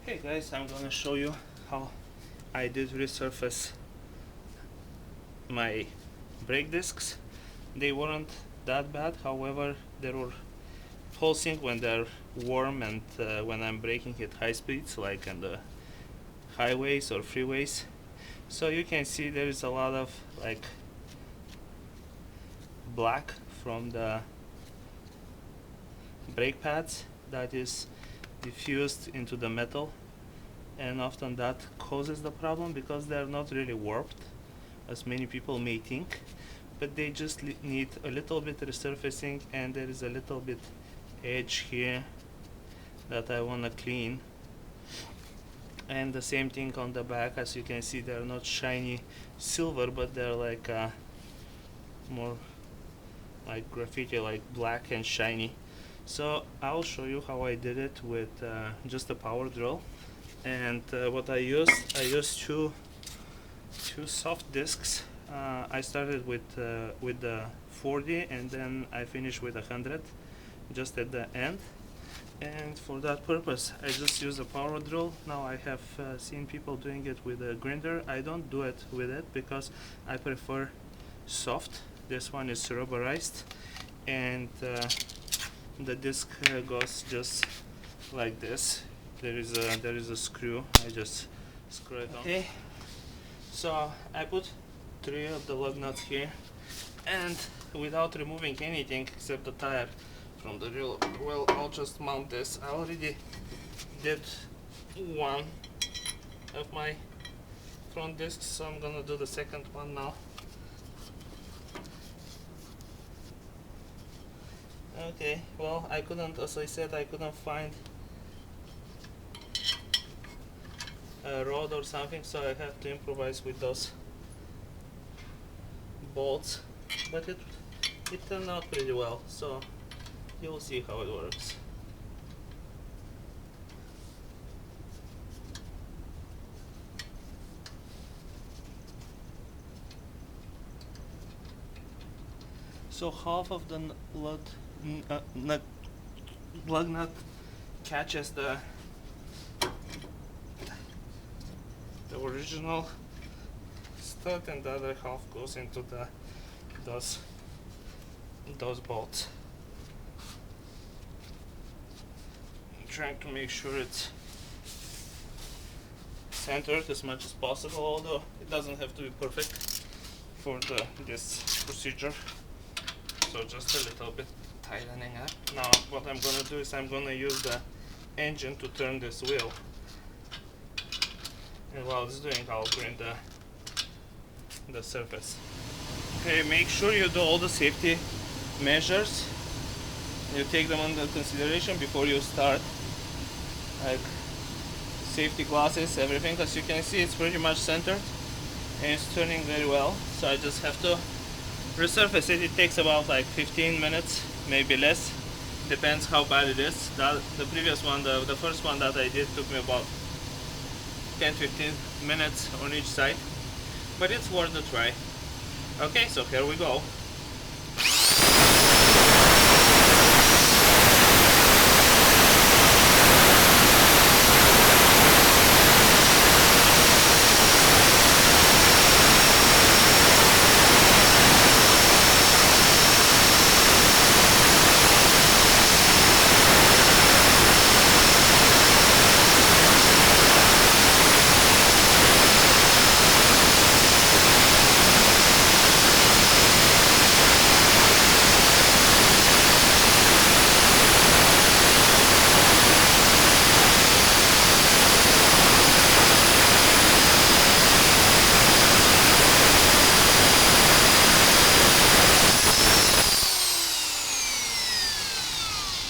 Okay guys, I'm gonna show you how I did resurface my brake discs. They weren't that bad, however they were pulsing when they're warm and when I'm braking at high speeds, like on the highways or freeways. So you can see there is a lot of like black from the brake pads that is diffused into the metal, and often that causes the problem because they're not really warped as many people may think, but they just need a little bit resurfacing, and there is a little bit edge here that I want to clean. And the same thing on the back. As you can see, they're not shiny silver, but they're like more like graffiti, like black and shiny. So I'll show you how I did it with just a power drill. And what I used two soft discs. I started with the 40, and then I finished with 100 just at the end. And for that purpose I just use a power drill. Now I have seen people doing it with a grinder. I don't do it with it because I prefer soft. This one is rubberized, and the disc goes just like this. There is a screw. I just screw it on. Okay, so I put 3 of the lug nuts here, and without removing anything except the tire from the drill, well, I'll just mount this. I already did one of my front discs, so I'm gonna do the second one now. Okay, well, I couldn't, as I said, I couldn't find a rod or something, so I have to improvise with those bolts, but it turned out pretty well, so you'll see how it works. So half of the lug nut catches the original stud, and the other half goes into those bolts. I'm trying to make sure it's centered as much as possible, although it doesn't have to be perfect for this procedure. So just a little bit tightening up. Now what I'm gonna do is I'm gonna use the engine to turn this wheel, and while it's doing, I'll grind the surface. Okay, make sure you do all the safety measures. You take them under consideration before you start, like safety glasses, everything. As you can see, it's pretty much centered and it's turning very well. So I just have to resurface it. It takes about like 15 minutes, maybe less, depends how bad it is. The previous one, the first one that I did, took me about 10-15 minutes on each side, but it's worth a try. Okay, so here we go.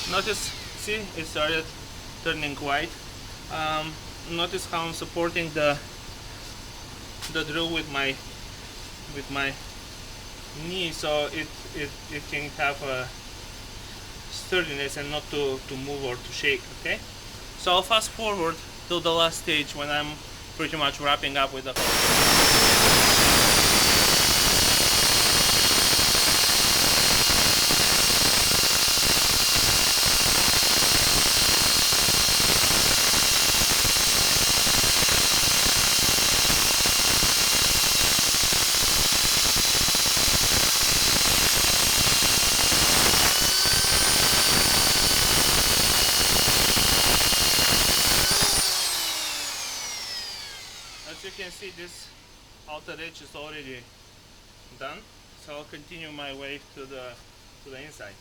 Notice, see, it started turning white. Notice how I'm supporting the drill with my knee, so it can have a sturdiness and not to move or to shake. Okay, so I'll fast forward to the last stage when I'm pretty much wrapping up with the whole. can see, this outer edge is already done, so I'll continue my way to the inside.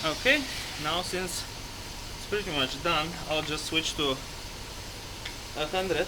Okay, now since it's pretty much done, I'll just switch to 100.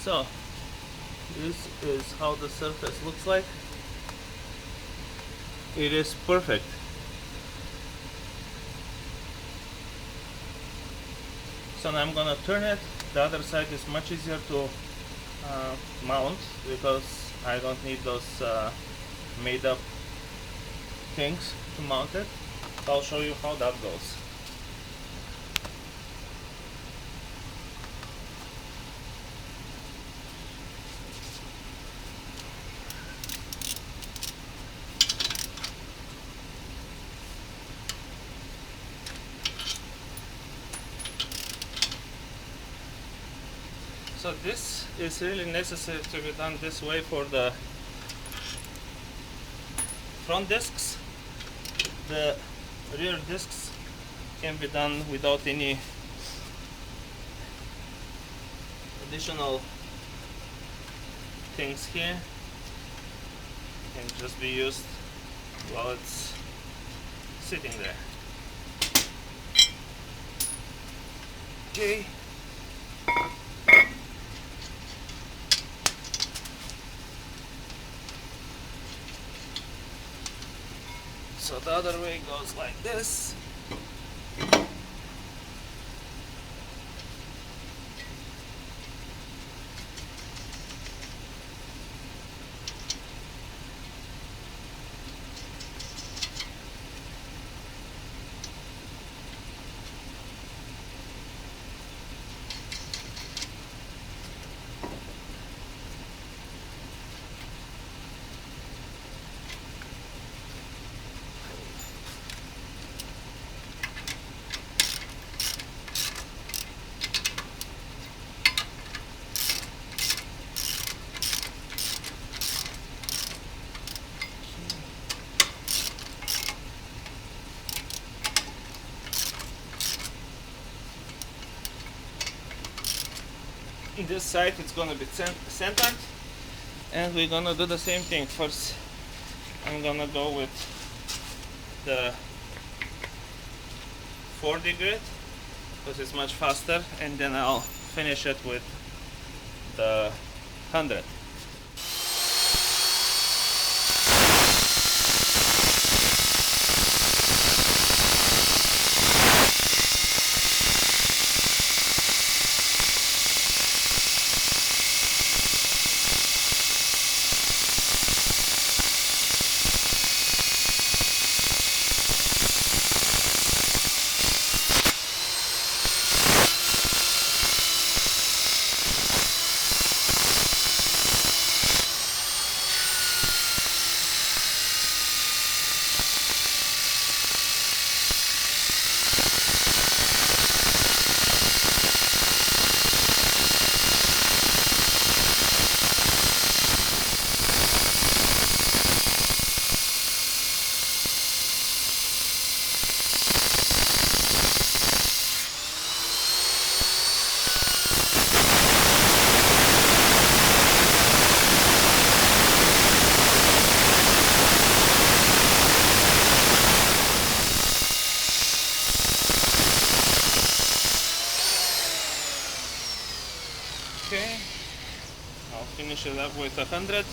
So this is how the surface looks like. It is perfect. So now I'm gonna turn it. The other side is much easier to mount because I don't need those made up things to mount it. I'll show you how that goes. So this is really necessary to be done this way for the front discs. The rear discs can be done without any additional things here. Can just be used while it's sitting there. Okay. So the other way goes like this. In this side it's gonna be centered, and we're gonna do the same thing. First I'm gonna go with the 40 grit because it's much faster, and then I'll finish it with the 100. finish it up with 100.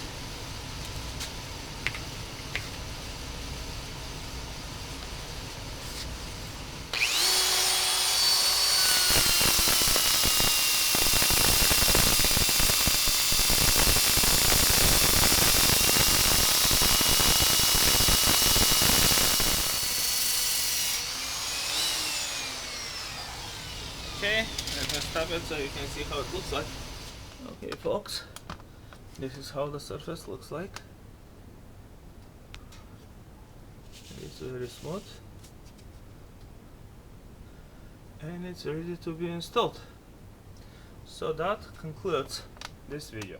Okay, let me stop it so you can see how it looks like. Okay folks, this is how the surface looks like. It's very smooth and it's ready to be installed. So that concludes this video.